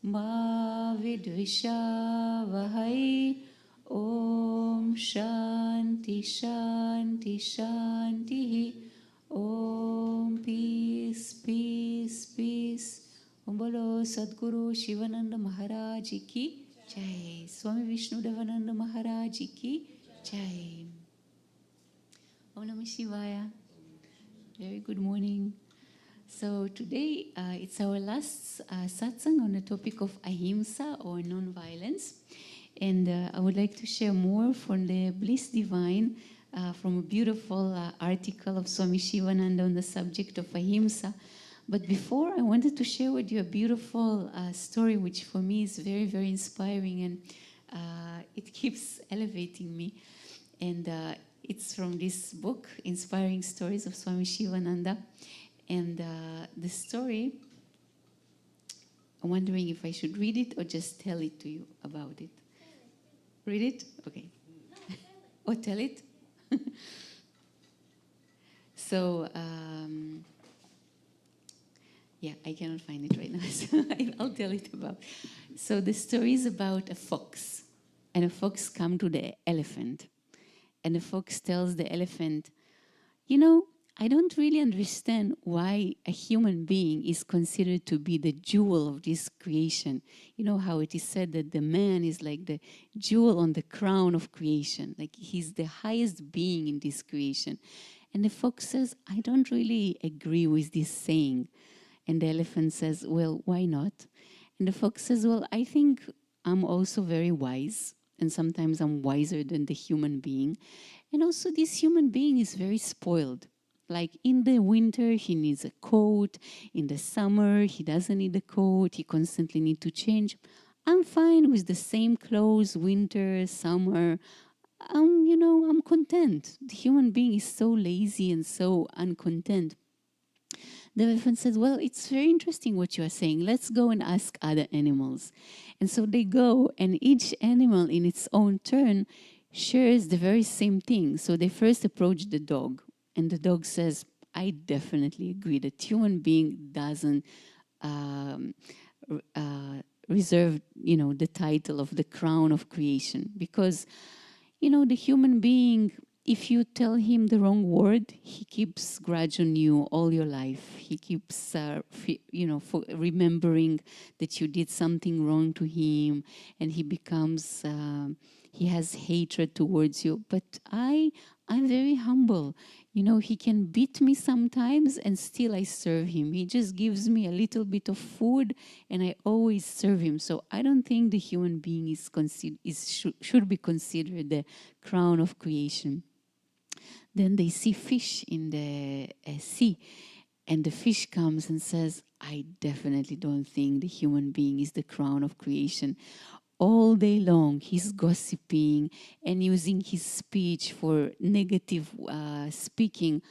Ma vidvisha vahai. Om Shanti Shanti Shanti. Om Peace Peace Peace. Om Bolo Sadguru Sivananda Maharaj Ki Jai. Swami Vishnu Devananda Maharaj Ki Jai. Om Namah Shivaya. Very good morning. So today it's our last satsang on the topic of Ahimsa or non-violence. And I would like to share more from the Bliss Divine, from a beautiful article of Swami Sivananda on the subject of Ahimsa. But before, I wanted to share with you a beautiful story, which for me is very, very inspiring, and it keeps elevating me. And it's from this book, Inspiring Stories of Swami Sivananda. And the story, I'm wondering if I should read it or just tell it to you about it. Read it? Okay. Or tell it? So, yeah, I cannot find it right now, so I'll tell it about. So the story is about a fox. And a fox comes to the elephant. And the fox tells the elephant, you know, I don't really understand why a human being is considered to be the jewel of this creation. You know how it is said that the man is like the jewel on the crown of creation, like he's the highest being in this creation. And the fox says, I don't really agree with this saying. And the elephant says, well, why not? And the fox says, well, I think I'm also very wise, and sometimes I'm wiser than the human being. And also this human being is very spoiled. Like in the winter, he needs a coat. In the summer, he doesn't need a coat. He constantly needs to change. I'm fine with the same clothes, winter, summer. I'm content. The human being is so lazy and so uncontent. The elephant said, well, it's very interesting what you are saying. Let's go and ask other animals. And so they go, and each animal in its own turn shares the very same thing. So they first approach the dog. And the dog says, I definitely agree that human being doesn't reserve, the title of the crown of creation. Because, the human being, if you tell him the wrong word, he keeps grudge on you all your life. He keeps, remembering that you did something wrong to him, and he becomes, he has hatred towards you. But I'm very humble. He can beat me sometimes and still I serve him. He just gives me a little bit of food and I always serve him. So I don't think the human being should be considered the crown of creation. Then they see fish in the sea, and the fish comes and says, I definitely don't think the human being is the crown of creation. All day long, he's gossiping and using his speech for negative speaking.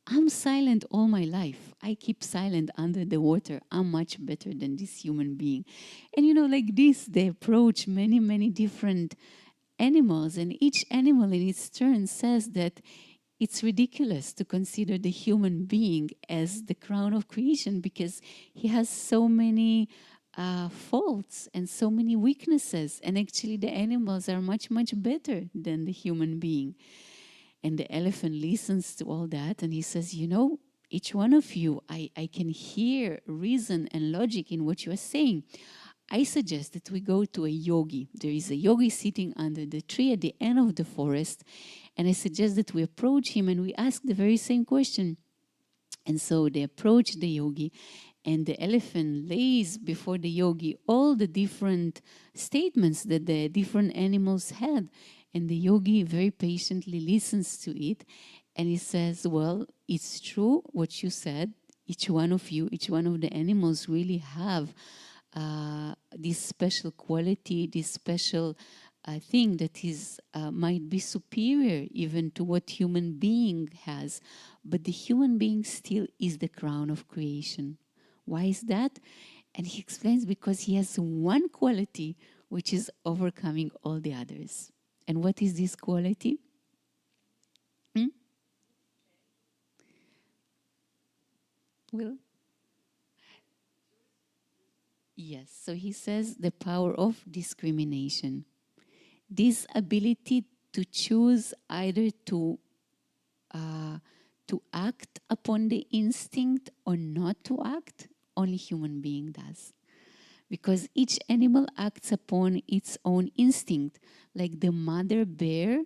I'm silent all my life. I keep silent under the water. I'm much better than this human being. And like this, they approach many, many different animals, and each animal in its turn says that it's ridiculous to consider the human being as the crown of creation because he has so many faults and so many weaknesses, and actually the animals are much, much better than the human being. And the elephant listens to all that and he says, each one of you, I can hear reason and logic in what you are saying. I suggest that we go to a yogi. There is a yogi sitting under the tree at the end of the forest, and I suggest that we approach him and we ask the very same question. And so they approach the yogi, and the elephant lays before the yogi all the different statements that the different animals had. And the yogi very patiently listens to it, and he says, well, it's true what you said. Each one of you, each one of the animals really have this special quality, this special thing that is might be superior even to what human being has. But the human being still is the crown of creation. Why is that? And he explains, because he has one quality which is overcoming all the others. And what is this quality? Will? Yes, so he says the power of discrimination. This ability to choose either uh, to act upon the instinct or not to act, only human being does. Because each animal acts upon its own instinct. Like the mother bear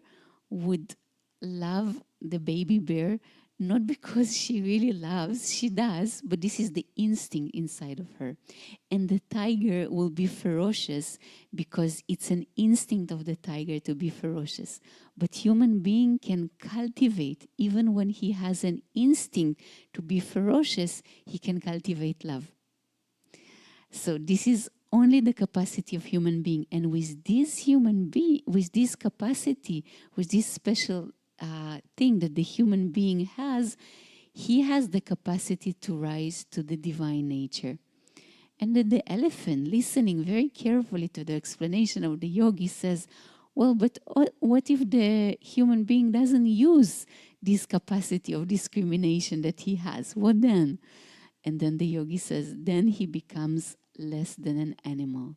would love the baby bear, not because she really loves, she does, but this is the instinct inside of her. And the tiger will be ferocious because it's an instinct of the tiger to be ferocious. But human being can cultivate, even when he has an instinct to be ferocious, he can cultivate love. So this is only the capacity of human being. And with this human being, with this capacity, with this special thing that the human being has, he has the capacity to rise to the divine nature. And then the elephant, listening very carefully to the explanation of the yogi, says, well, but what if the human being doesn't use this capacity of discrimination that he has? What then? And then the yogi says, then he becomes less than an animal.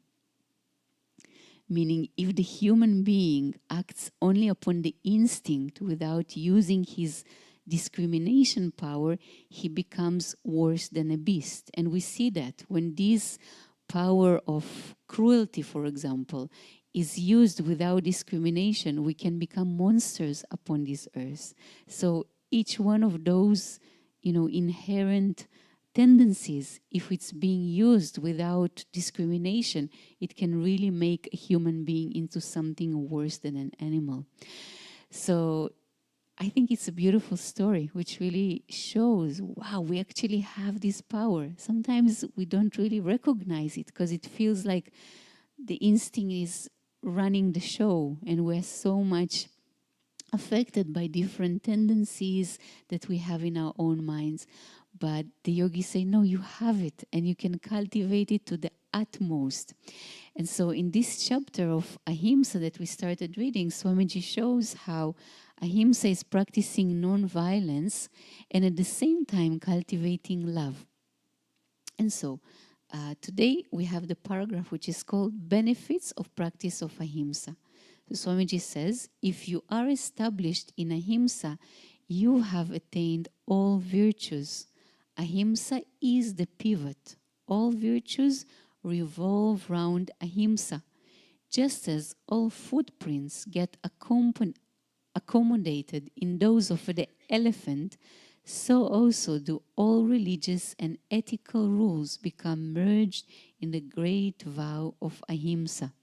Meaning, if the human being acts only upon the instinct without using his discrimination power, he becomes worse than a beast. And we see that when this power of cruelty, for example, is used without discrimination, we can become monsters upon this earth. So each one of those, inherent tendencies, if it's being used without discrimination, it can really make a human being into something worse than an animal. So I think it's a beautiful story, which really shows, wow, we actually have this power. Sometimes we don't really recognize it because it feels like the instinct is running the show and we're so much affected by different tendencies that we have in our own minds. But the yogis say, no, you have it and you can cultivate it to the utmost. And so in this chapter of Ahimsa that we started reading, Swamiji shows how Ahimsa is practicing non-violence and at the same time cultivating love. And so today we have the paragraph which is called Benefits of Practice of Ahimsa. So Swamiji says, if you are established in Ahimsa, you have attained all virtues. Ahimsa is the pivot. All virtues revolve round Ahimsa. Just as all footprints get accommodated in those of the elephant, so also do all religious and ethical rules become merged in the great vow of Ahimsa.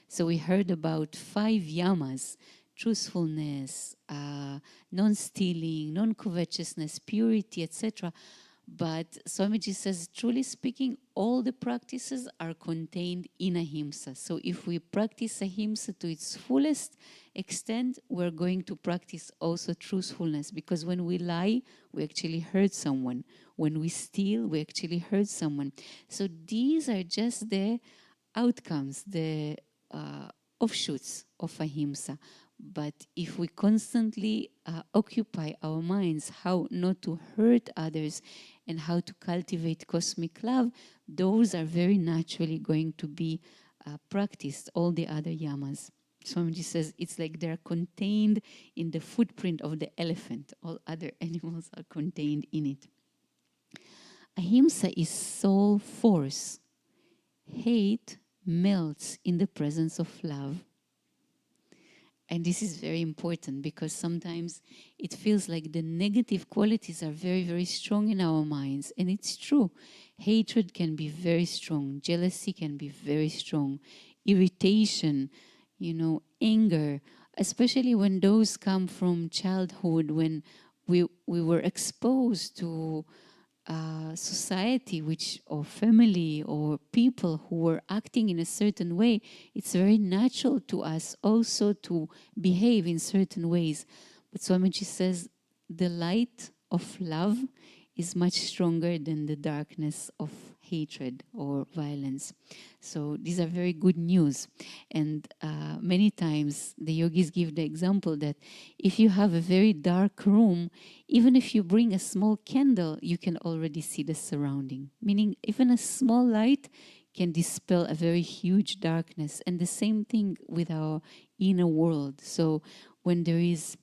So we heard about 5 yamas: truthfulness, non-stealing, non-covetousness, purity, etc. But Swamiji says, truly speaking, all the practices are contained in Ahimsa. So if we practice Ahimsa to its fullest extent, we're going to practice also truthfulness. Because when we lie, we actually hurt someone. When we steal, we actually hurt someone. So these are just the outcomes, the offshoots of Ahimsa. But if we constantly occupy our minds how not to hurt others and how to cultivate cosmic love, those are very naturally going to be practiced, all the other yamas. Swamiji says it's like they're contained in the footprint of the elephant. All other animals are contained in it. Ahimsa is soul force. Hate melts in the presence of love. And this is very important because sometimes it feels like the negative qualities are very, very strong in our minds. And it's true. Hatred can be very strong. Jealousy can be very strong. Irritation, anger, especially when those come from childhood, when we were exposed to society or family or people who were acting in a certain way, it's very natural to us also to behave in certain ways. But Swamiji says the light of love is much stronger than the darkness of hatred or violence. So these are very good news. And many times the yogis give the example that if you have a very dark room, even if you bring a small candle, you can already see the surrounding. Meaning even a small light can dispel a very huge darkness. And the same thing with our inner world. So when there is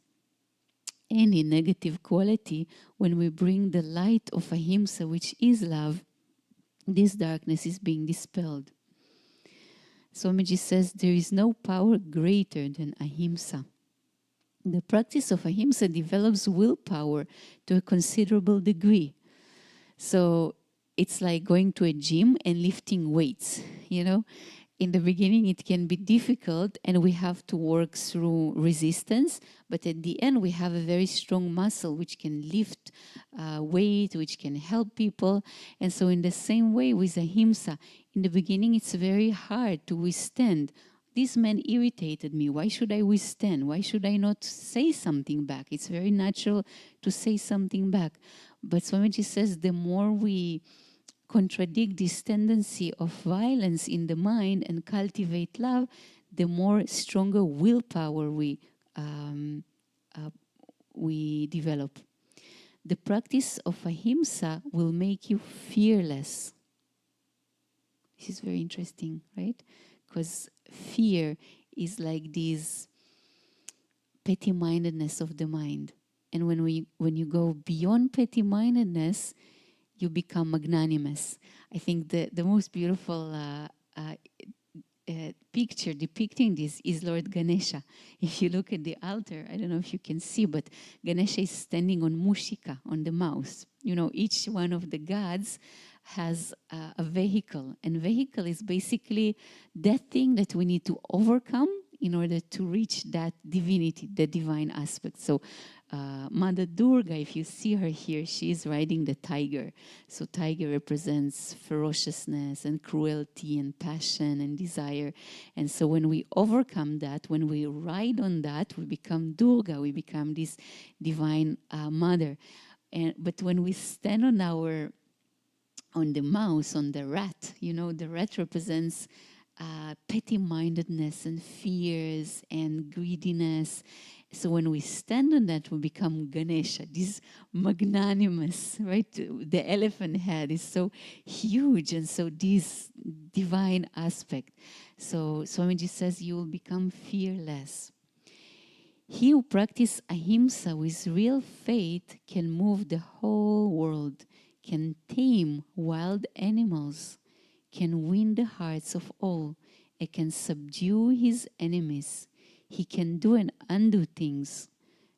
any negative quality, when we bring the light of Ahimsa, which is love, this darkness is being dispelled. Swamiji says there is no power greater than Ahimsa. The practice of Ahimsa develops willpower to a considerable degree. So it's like going to a gym and lifting weights, you know. In the beginning, it can be difficult and we have to work through resistance. But at the end, we have a very strong muscle which can lift weight, which can help people. And so in the same way with Ahimsa, in the beginning, it's very hard to withstand. This man irritated me. Why should I withstand? Why should I not say something back? It's very natural to say something back. But Swamiji says the more we contradict this tendency of violence in the mind and cultivate love, the more stronger willpower we develop. The practice of Ahimsa will make you fearless. This is very interesting, right? Because fear is like this petty-mindedness of the mind. And when you go beyond petty-mindedness, you become magnanimous. I think the most beautiful picture depicting this is Lord Ganesha. If you look at the altar, I don't know if you can see, but Ganesha is standing on Mushika, on the mouse. You know, each one of the gods has a vehicle. And vehicle is basically that thing that we need to overcome in order to reach that divinity, the divine aspect. So Mother Durga, if you see her here, she is riding the tiger. So tiger represents ferociousness and cruelty and passion and desire. And so when we overcome that, when we ride on that, we become Durga, we become this divine mother. But when we stand on the mouse, on the rat, you know, the rat represents petty-mindedness and fears and greediness. So when we stand on that, we become Ganesha, this magnanimous, right? The elephant head is so huge, and so this divine aspect. So Swamiji says you will become fearless. He who practices Ahimsa with real faith can move the whole world, can tame wild animals, can win the hearts of all, and can subdue his enemies. He can do and undo things.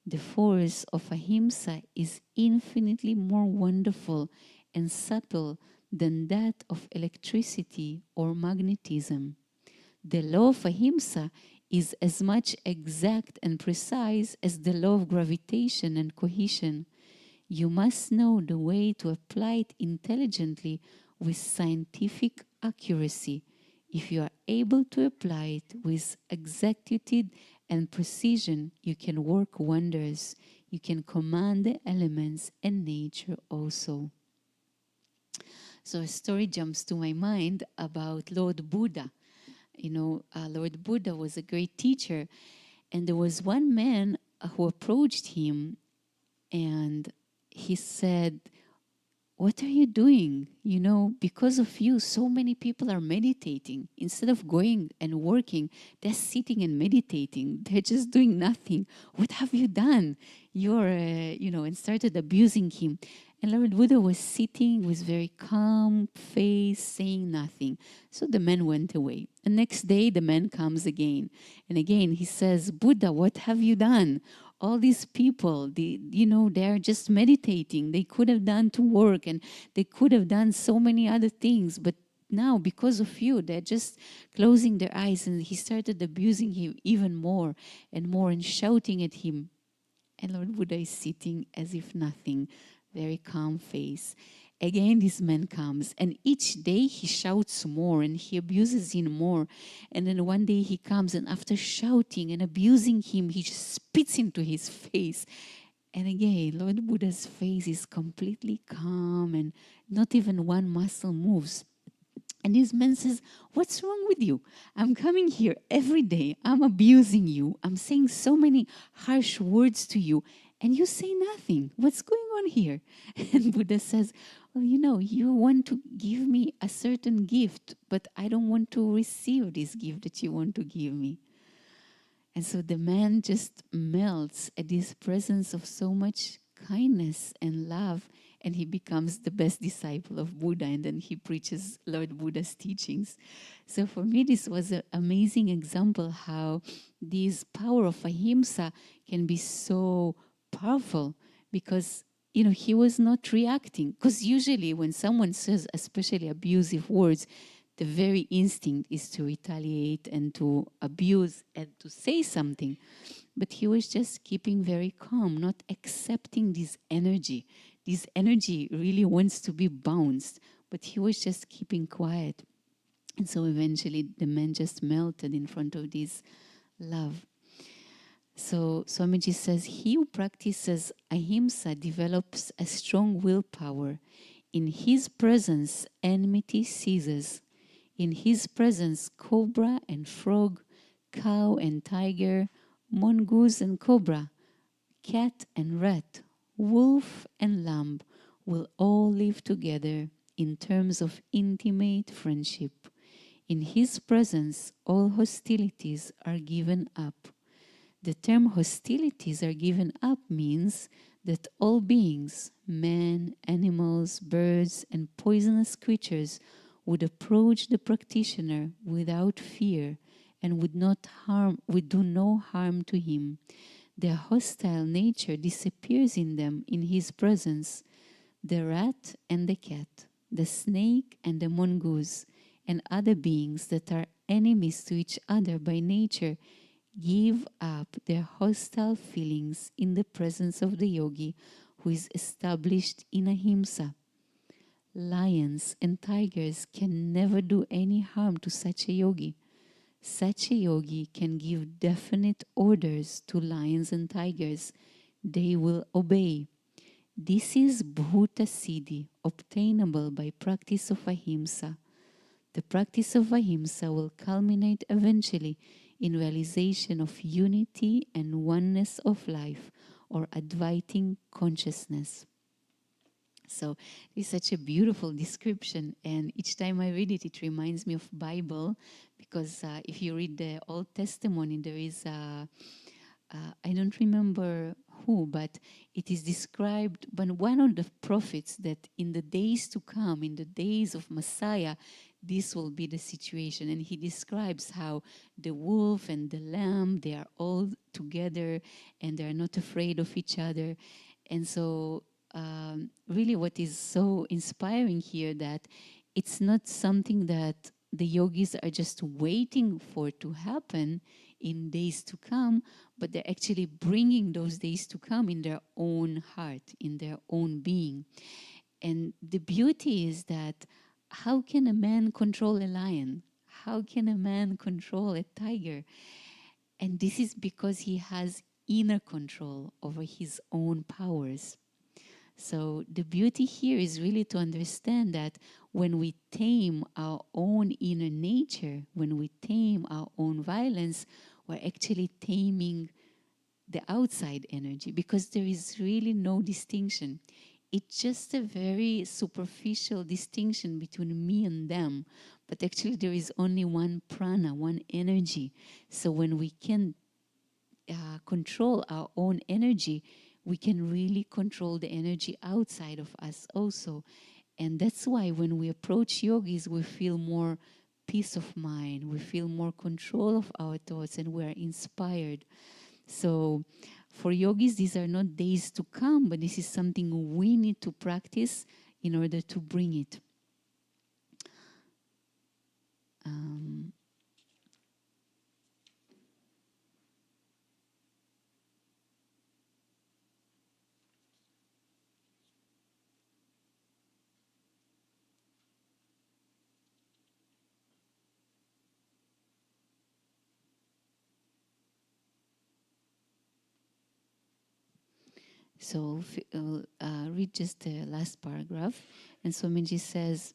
The force of Ahimsa is infinitely more wonderful and subtle than that of electricity or magnetism. The law of Ahimsa is as much exact and precise as the law of gravitation and cohesion. You must know the way to apply it intelligently with scientific accuracy. If you are able to apply it with exactitude and precision, you can work wonders. You can command the elements and nature also. So a story jumps to my mind about Lord Buddha. You know, Lord Buddha was a great teacher, and there was one man who approached him, and he said, "What are you doing? You know, because of you, so many people are meditating. Instead of going and working, they're sitting and meditating. They're just doing nothing. What have you done?" And started abusing him. And Lord Buddha was sitting with very calm face, saying nothing. So the man went away. The next day, the man comes again. And again, he says, "Buddha, what have you done? All these people, they're just meditating. They could have done to work, and they could have done so many other things. But now, because of you, they're just closing their eyes." And he started abusing him even more and shouting at him. And Lord Buddha is sitting as if nothing, very calm face. Again, this man comes, and each day he shouts more and he abuses him more. And then one day he comes, and after shouting and abusing him, he just spits into his face. And again, Lord Buddha's face is completely calm, and not even one muscle moves. And this man says, "What's wrong with you? I'm coming here every day. I'm abusing you. I'm saying so many harsh words to you, and you say nothing. What's going on here?" And Buddha says, well, you want to give me a certain gift, but I don't want to receive this gift that you want to give me. And so the man just melts at this presence of so much kindness and love, and he becomes the best disciple of Buddha, and then he preaches Lord Buddha's teachings. So for me, this was an amazing example how this power of ahimsa can be so powerful, because he was not reacting. Because usually when someone says especially abusive words, the very instinct is to retaliate and to abuse and to say something. But he was just keeping very calm, not accepting this energy. This energy really wants to be bounced, but he was just keeping quiet. And so eventually the man just melted in front of this love. So Swamiji says, he who practices ahimsa develops a strong willpower. In his presence, enmity ceases. In his presence, cobra and frog, cow and tiger, mongoose and cobra, cat and rat, wolf and lamb will all live together in terms of intimate friendship. In his presence, all hostilities are given up. The term hostilities are given up means that all beings, men, animals, birds, and poisonous creatures would approach the practitioner without fear and would do no harm to him. Their hostile nature disappears in them in his presence. The rat and the cat, the snake and the mongoose, and other beings that are enemies to each other by nature give up their hostile feelings in the presence of the yogi who is established in ahimsa. Lions and tigers can never do any harm to such a yogi. Such a yogi can give definite orders to lions and tigers. They will obey. This is bhuta siddhi, obtainable by practice of ahimsa. The practice of ahimsa will culminate eventually in realization of unity and oneness of life, or advaiting consciousness. So it's such a beautiful description, and each time I read it, it reminds me of Bible, because if you read the Old Testament, there is I don't remember who, but it is described by one of the prophets that in the days to come, in the days of Messiah, this will be the situation. And he describes how the wolf and the lamb, they are all together and they are not afraid of each other. And so really what is so inspiring here, that it's not something that the yogis are just waiting for to happen in days to come, but they're actually bringing those days to come in their own heart, in their own being. And the beauty is that how can a man control a lion? How can a man control a tiger? And this is because he has inner control over his own powers. So the beauty here is really to understand that when we tame our own inner nature, when we tame our own violence, we're actually taming the outside energy, because there is really no distinction. It's just a very superficial distinction between me and them, but actually there is only one prana, one energy. So when we can control our own energy, we can really control the energy outside of us also. And that's why when we approach yogis, we feel more peace of mind, we feel more control of our thoughts, and we're inspired. So for yogis, these are not days to come, but this is something we need to practice in order to bring it. So read just the last paragraph. And Swamiji says,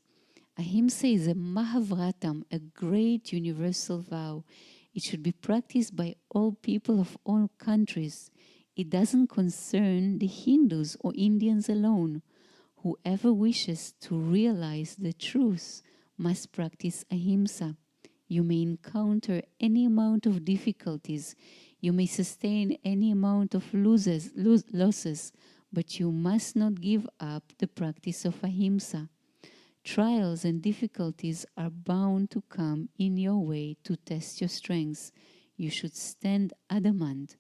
Ahimsa is a mahavratam, a great universal vow. It should be practiced by all people of all countries. It doesn't concern the Hindus or Indians alone. Whoever wishes to realize the truth must practice ahimsa. You may encounter any amount of difficulties, you may sustain any amount of losses, but you must not give up the practice of ahimsa. Trials and difficulties are bound to come in your way to test your strengths. You should stand adamant.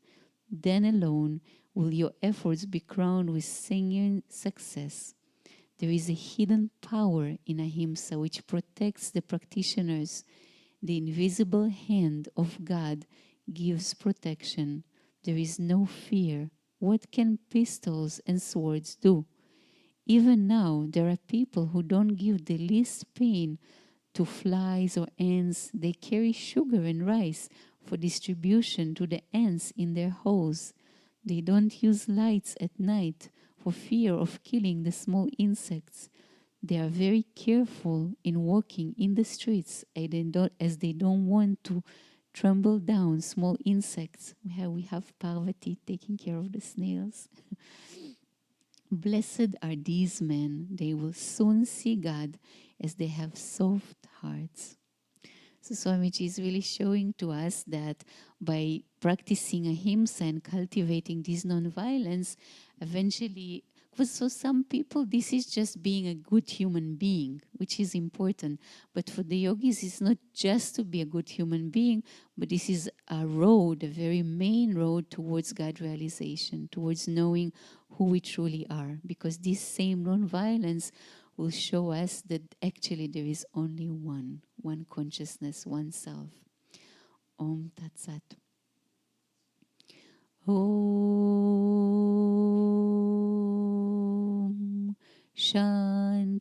Then alone will your efforts be crowned with genuine success. There is a hidden power in ahimsa which protects the practitioners. The invisible hand of God gives protection. There is no fear. What can pistols and swords do? Even now, there are people who don't give the least pain to flies or ants. They carry sugar and rice for distribution to the ants in their holes. They don't use lights at night for fear of killing the small insects. They are very careful in walking in the streets as they don't want to trample down small insects. We have Parvati taking care of the snails. Blessed are these men, they will soon see God as they have soft hearts. So Swamiji is really showing to us that by practicing ahimsa and cultivating this non-violence, eventually, because for some people this is just being a good human being, which is important. But for the yogis, it's not just to be a good human being, but this is a road, a very main road towards God realization, towards knowing who we truly are. Because this same non-violence will show us that actually there is only one consciousness, one self. Om Tat Sat. Om Shanti.